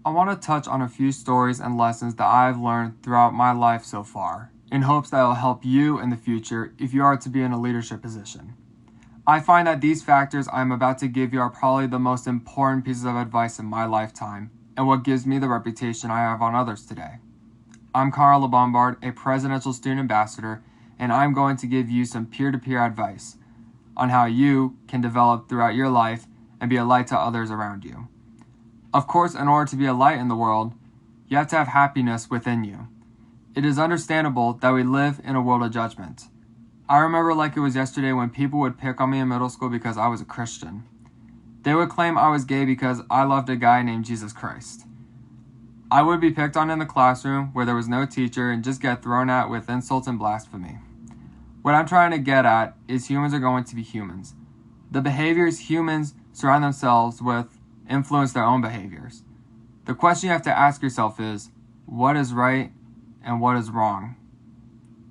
I want to touch on a few stories and lessons that I've learned throughout my life so far, in hopes that it will help you in the future if you are to be in a leadership position. I find that these factors I'm about to give you are probably the most important pieces of advice in my lifetime, and what gives me the reputation I have on others today. I'm LaBombard, a presidential student ambassador, and I'm going to give you some peer-to-peer advice on how you can develop throughout your life and be a light to others around you. Of course, in order to be a light in the world, you have to have happiness within you. It is understandable that we live in a world of judgment. I remember like it was yesterday when people would pick on me in middle school because I was a Christian. They would claim I was gay because I loved a guy named Jesus Christ. I would be picked on in the classroom where there was no teacher and just get thrown at with insults and blasphemy. What I'm trying to get at is humans are going to be humans. The behaviors humans surround themselves with influence their own behaviors. The question you have to ask yourself is, what is right and what is wrong?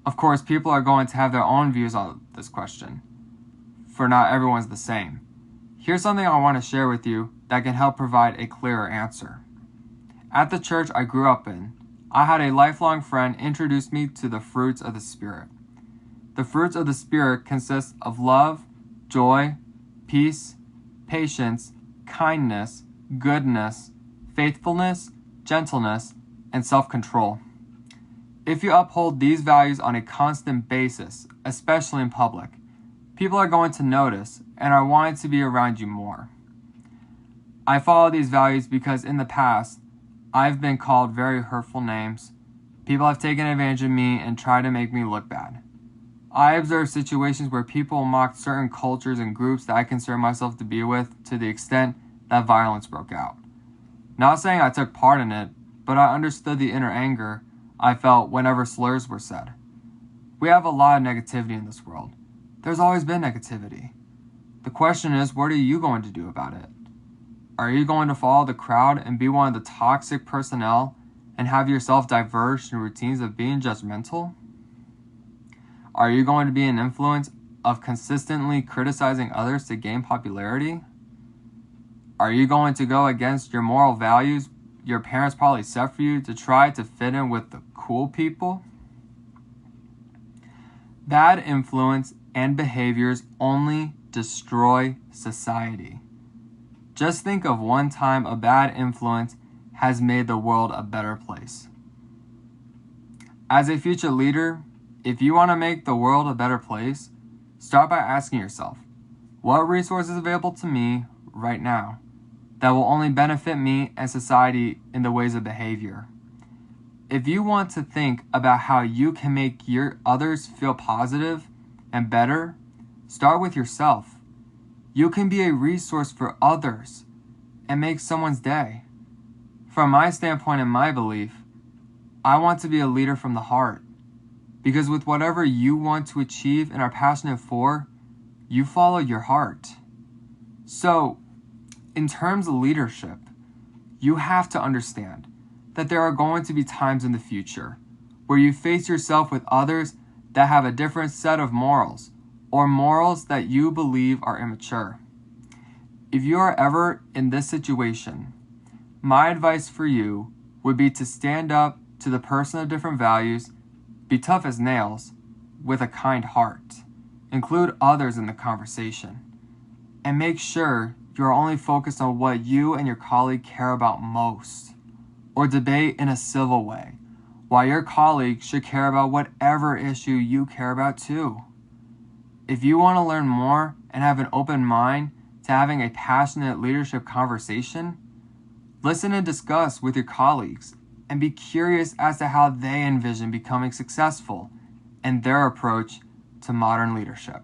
Of course, people are going to have their own views on this question, for not everyone's the same. Here's something I want to share with you that can help provide a clearer answer. At the church I grew up in, I had a lifelong friend introduce me to the fruits of the Spirit. The fruits of the Spirit consist of love, joy, peace, patience, kindness, goodness, faithfulness, gentleness, and self-control. If you uphold these values on a constant basis, especially in public, people are going to notice and are wanting to be around you more. I follow these values because in the past, I've been called very hurtful names. People have taken advantage of me and tried to make me look bad. I observed situations where people mocked certain cultures and groups that I consider myself to be with to the extent that violence broke out. Not saying I took part in it, but I understood the inner anger I felt whenever slurs were said. We have a lot of negativity in this world. There's always been negativity. The question is, what are you going to do about it? Are you going to follow the crowd and be one of the toxic personnel and have yourself diverged in routines of being judgmental? Are you going to be an influence of consistently criticizing others to gain popularity? Are you going to go against your moral values your parents probably set for you to try to fit in with the cool people? Bad influence and behaviors only destroy society. Just think of one time a bad influence has made the world a better place. As a future leader, if you want to make the world a better place, start by asking yourself, what resources are available to me right now that will only benefit me and society in the ways of behavior? If you want to think about how you can make your others feel positive and better, start with yourself. You can be a resource for others and make someone's day. From my standpoint and my belief, I want to be a leader from the heart. Because with whatever you want to achieve and are passionate for, you follow your heart. So, in terms of leadership, you have to understand that there are going to be times in the future where you face yourself with others that have a different set of morals, or morals that you believe are immature. If you are ever in this situation, my advice for you would be to stand up to the person of different values, be tough as nails, with a kind heart. Include others in the conversation. And make sure you are only focused on what you and your colleague care about most. Or debate in a civil way, while your colleague should care about whatever issue you care about too. If you want to learn more and have an open mind to having a passionate leadership conversation, listen and discuss with your colleagues and be curious as to how they envision becoming successful and their approach to modern leadership.